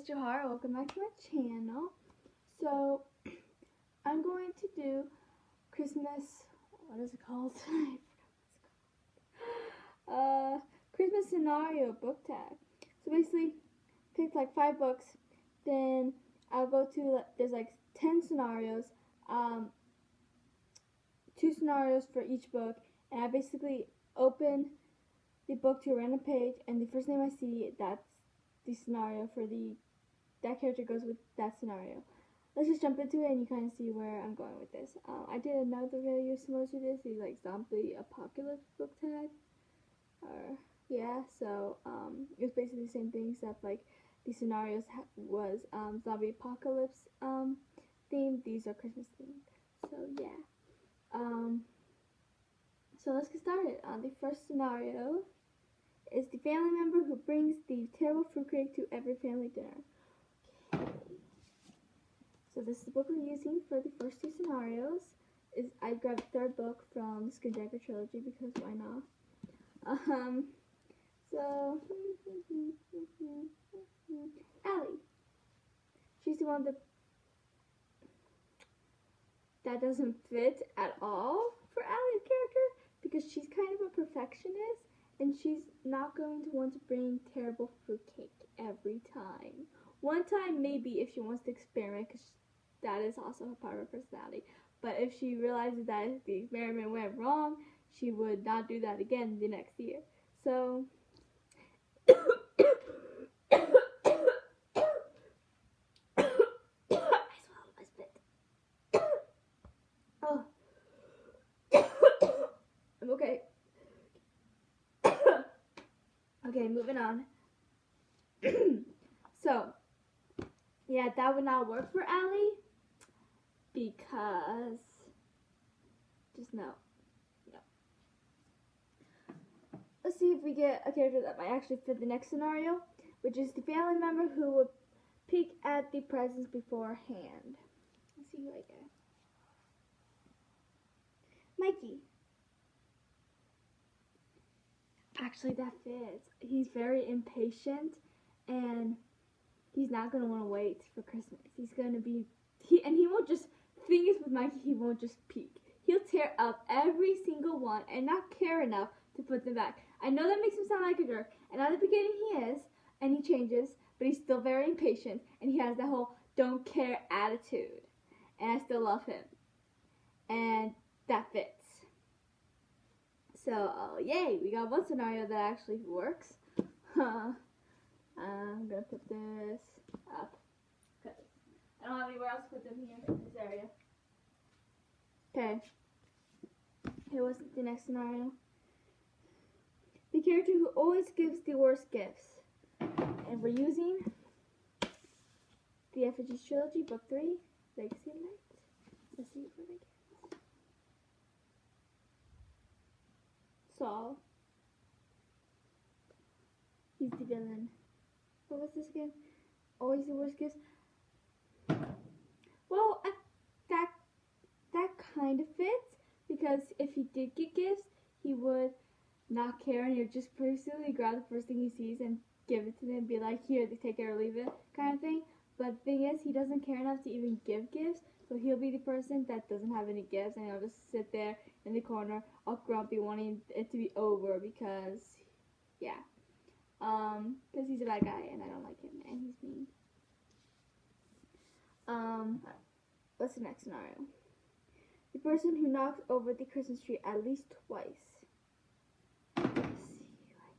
it's Johar. Welcome back to my channel. So, I'm going to do Christmas, what is it called? Christmas scenario book tag. So basically, pick like 5 books, then I'll go to, there's like 10 scenarios, 2 scenarios for each book, and I basically open the book to a random page, and the first name I see, that's the scenario for that character goes with that scenario. Let's just jump into it and you kind of see where I'm going with this. I did another video similar to this, the like zombie apocalypse book tag. So it was basically the same thing except like the scenarios was zombie apocalypse themed. These are Christmas themed. So yeah. So let's get started. The first scenario is the family member who brings the terrible fruitcake to every family dinner. Okay. So this is the book we're using for the first 2 scenarios. I grabbed the 3rd book from Sceniario trilogy because why not? So Allie. She's the one that doesn't fit at all for Allie's character because she's kind of a perfectionist. And she's not going to want to bring terrible fruitcake every time. One time, maybe, if she wants to experiment, because that is also a part of her personality. But if she realizes that the experiment went wrong, she would not do that again the next year. So, I swallowed my spit. Oh. I'm okay. Okay, moving on. So, yeah, that would not work for Allie because just no. Let's see if we get a character that might actually fit the next scenario, which is the family member who would peek at the presents beforehand. Let's see who I get. Mikey. Actually, that fits. He's very impatient, and he's not going to want to wait for Christmas. He's going to be, he won't just, thing is with Mikey, he won't just peek. He'll tear up every single one and not care enough to put them back. I know that makes him sound like a jerk, and at the beginning he is, and he changes, but he's still very impatient, and he has that whole don't care attitude, and I still love him, and that fits. So, yay, we got one scenario that actually works. I'm gonna put this up, because I don't have anywhere else to put them here in this area. Okay, here was the next scenario. The character who always gives the worst gifts. And we're using the Effigies Trilogy, Book 3, Legacy of Light. Let's see what I get. Saul. He's the villain. What was this again? Always the worst gifts. Well, that kind of fits, because if he did get gifts, he would not care, and he'd just basically grab the first thing he sees and give it to them and be like, here, take it or leave it, kind of thing. But the thing is, he doesn't care enough to even give gifts, so he'll be the person that doesn't have any gifts, and he'll just sit there in the corner, all grumpy, wanting it to be over, because, yeah. Because he's a bad guy, and I don't like him, and he's mean. What's the next scenario? The person who knocks over the Christmas tree at least twice. Let's see who I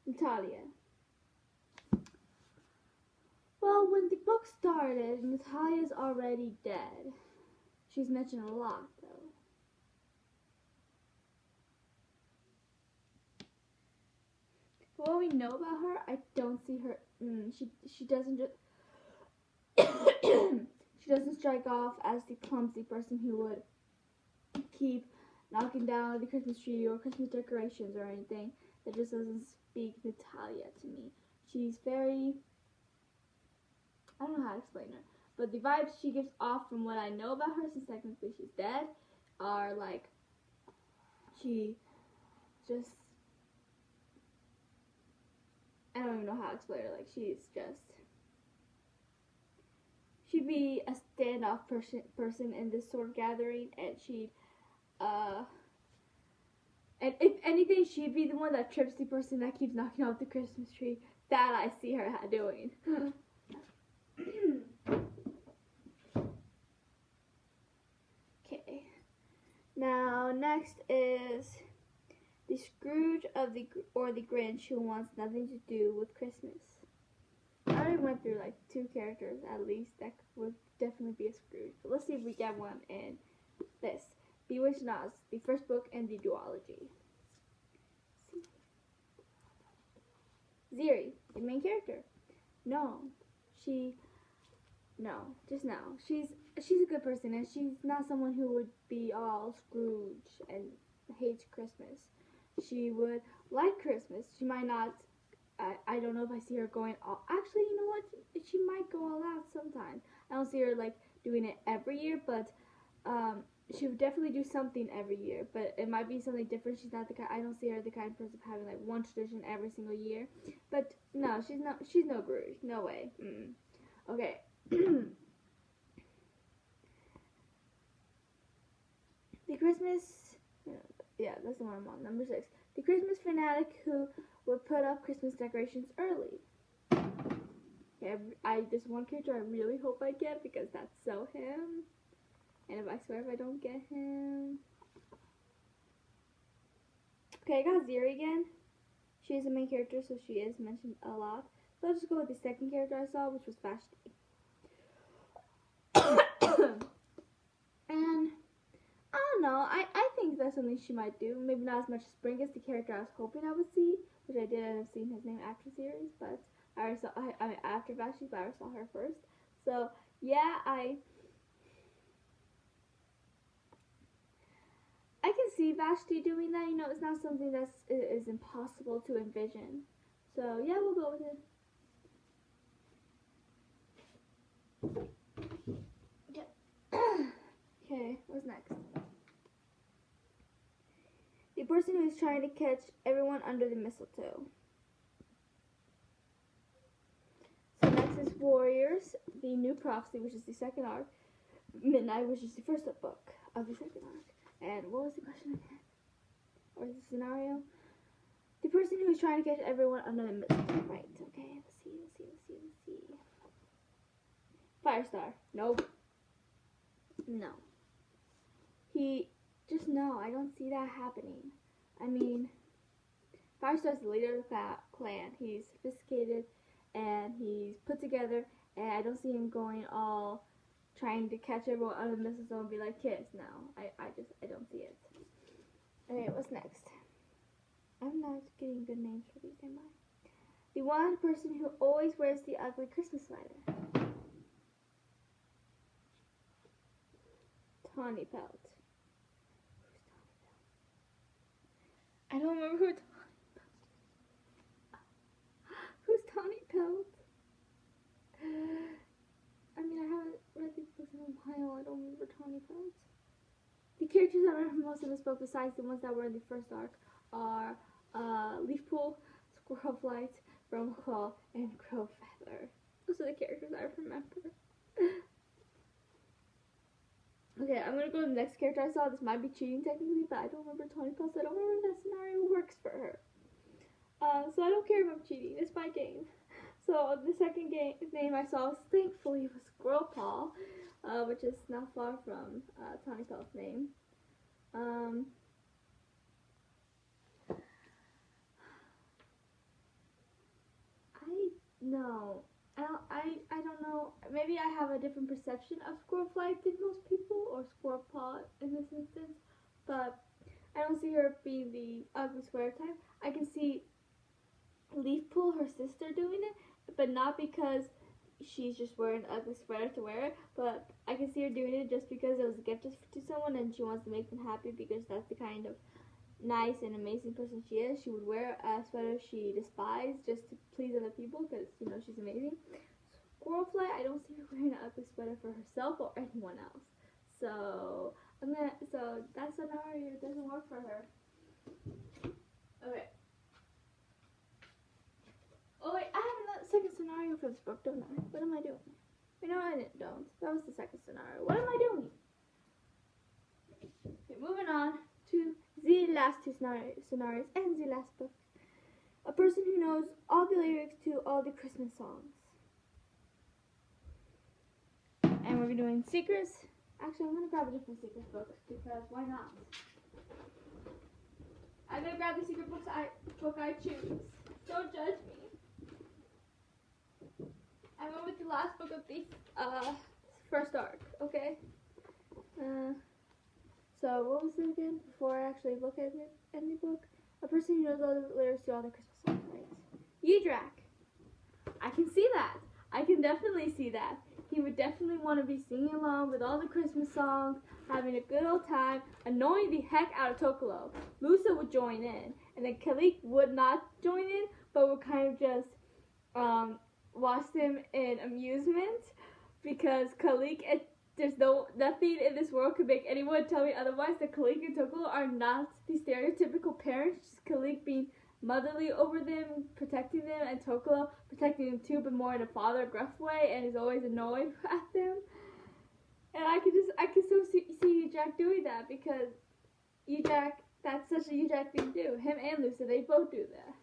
get. Natalia. Well, when the book started, Natalia's already dead. She's mentioned a lot, though. For what we know about her, I don't see her. She doesn't just. She doesn't strike off as the clumsy person who would keep knocking down the Christmas tree or Christmas decorations or anything. That just doesn't speak Natalia to me. She's very, I don't know how to explain her, but the vibes she gives off from what I know about her, since technically she's dead, are like, she just I don't even know how to explain her. Like, she'd be a standoff person in this sort of gathering, and and if anything, she'd be the one that trips the person that keeps knocking off the Christmas tree. That I see her doing. Okay. Now, next is the Scrooge or the Grinch who wants nothing to do with Christmas. I already went through like 2 characters at least that would definitely be a Scrooge. But let's see if we get one in this. Bewitched Oz, the first book in the duology. Ziri, the main character. Just no. She's a good person, and she's not someone who would be all Scrooge and hates Christmas. She would like Christmas. She might not. I don't know if I see her going all. Actually, you know what? She might go all out sometimes. I don't see her like doing it every year, but she would definitely do something every year. But it might be something different. She's not the kind. I don't see her the kind of person having like one tradition every single year. But no, she's no Scrooge. No way. Okay. The Christmas. Yeah, that's the one I'm on. Number 6. The Christmas fanatic who would put up Christmas decorations early. Okay, there's one character I really hope I get because that's so him. And if I I don't get him. Okay, I got Ziri again. She is the main character, so she is mentioned a lot. So I'll just go with the second character I saw, which was Vashti. And I don't know. I think that's something she might do. Maybe not as much as Spring as the character I was hoping I would see, which I did end up seeing his name after series, but I already saw after Vashti, but I already saw her first. So yeah, I can see Vashti doing that. You know, it's not something that is impossible to envision. So yeah, we'll go with it. Okay, what's next? The person who is trying to catch everyone under the mistletoe. So Nexus Warriors, the new prophecy, which is the second arc. Midnight, which is the first book of the second arc. And what was the question again? Or the scenario? The person who is trying to catch everyone under the mistletoe. Right, okay, let's see. Firestar. Nope. No. No, I don't see that happening. I mean, Firestar's the leader of the clan. He's sophisticated and he's put together, and I don't see him going all trying to catch everyone under the mistletoe and be like, kiss. No, I don't see it. Okay, what's next? I'm not getting good names for these, am I? The one person who always wears the ugly Christmas sweater. Tawny Pelt. I don't remember who Who's Tawny Pelt? I mean, I haven't read these books in a while. I don't remember Tawny Pelt. The characters that are most in this book, besides the ones that were in the first arc, are Leafpool, Squirrelflight, Brumclaw, and Crowfeather. Those are the characters I remember. Okay, I'm gonna go to the next character I saw. This might be cheating technically, but I don't remember Tawny Pelt. I don't remember if that scenario works for her. So I don't care if I'm cheating. It's my game. So the second name I saw, thankfully, was Squirrelpaw, which is not far from Tawny Pelt's name. I don't know. Maybe I have a different perception of Squirrelflight than most people, or Squirrelpaw in this instance. But I don't see her being the ugly sweater type. I can see Leafpool, her sister, doing it, but not because she's just wearing an ugly sweater to wear it, but I can see her doing it just because it was a gift to someone and she wants to make them happy, because that's the kind of nice and amazing person she is. She would wear a sweater she despised just to please other people because, you know, she's amazing. Squirrelflight, I don't see her wearing an ugly sweater for herself or anyone else. So that scenario doesn't work for her. Okay. for this book, don't I? What am I doing? No, I don't. That was the second scenario. What am I doing? Okay, moving on to the last two scenarios and the last book. A person who knows all the lyrics to all the Christmas songs. And we're doing secrets. Actually, I'm going to grab a different secret book because why not? I'm going to grab the secret book I choose. Don't judge me. I went with the last book of the first arc, okay? So what was it again? Before I actually look at it in the book, a person who knows all the lyrics to all the Christmas songs, right? Yidrak. I can see that. I can definitely see that. He would definitely want to be singing along with all the Christmas songs, having a good old time, annoying the heck out of Tokolo. Lusa would join in, and then Kalik would not join in, but would kind of just watch them in amusement, because Kalik, there's nothing in this world could make anyone tell me otherwise that Kalik and Tokolo are not the stereotypical parents, just Kalik being motherly over them, protecting them, and Tokolo protecting them too, but more in a father gruff way, and is always annoyed at them. And I can so see Yidrak doing that, because Yidrak, that's such a Yidrak thing to do. Him and Lusa, they both do that.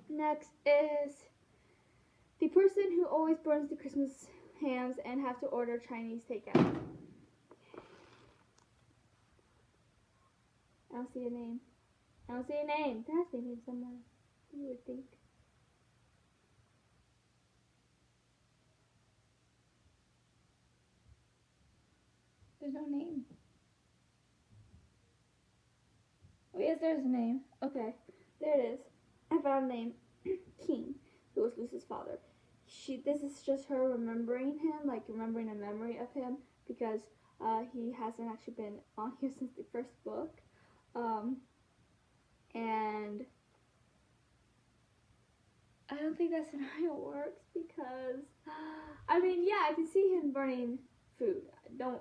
Next is the person who always burns the Christmas hams and have to order Chinese takeout. I don't see a name. I don't see a name. There has to be a name somewhere, you would think. There's no name. Oh yes, there's a name. Okay, there it is. I found a name. King, who was Lucy's father. This is just her remembering him, like remembering a memory of him, because he hasn't actually been on here since the first book. And I don't think that scenario works, because I mean, yeah, I can see him burning food. I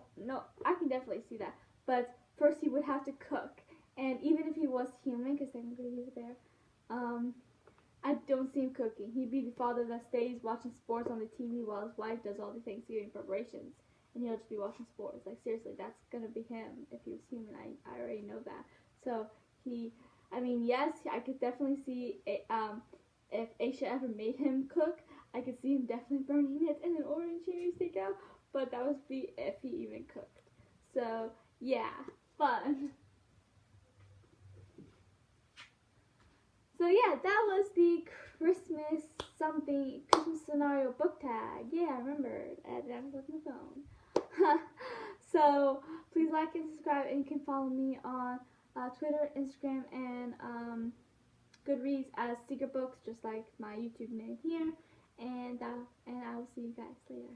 can definitely see that. But first he would have to cook, and even if he was human, because technically he's a bear, I don't see him cooking. He'd be the father that stays watching sports on the TV while his wife does all the Thanksgiving preparations, and he'll just be watching sports. Like, seriously, that's gonna be him if he was human. I already know that. So I mean, yes, I could definitely see if Aisha ever made him cook, I could see him definitely burning it and then ordering Chinese takeout, but that would be if he even cooked. So, yeah, fun. So yeah, that was the Christmas scenario book tag. Yeah, I remembered. I had it with my phone. So please like and subscribe, and you can follow me on Twitter, Instagram, and Goodreads as Secret Books, just like my YouTube name here. And I will see you guys later.